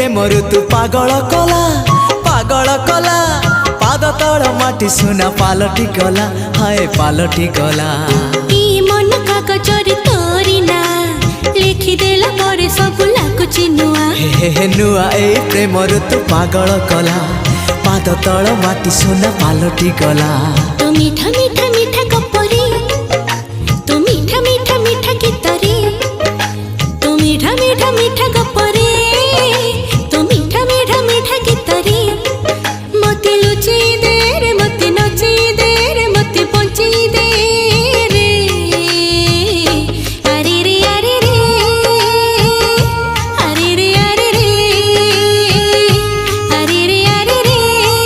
प्रेम ऋतु पागल कला पाद तल माटी सुना पालटी गला हाय पालटी गला मन कागजर तोरी ना लिखिदेला परे सब लाଗୁଛି नुआ हे नुआ ए प्रेम ऋतु पागल कला पाद तल माटी सुना पालटी गला तो मीठा मीठा मीठा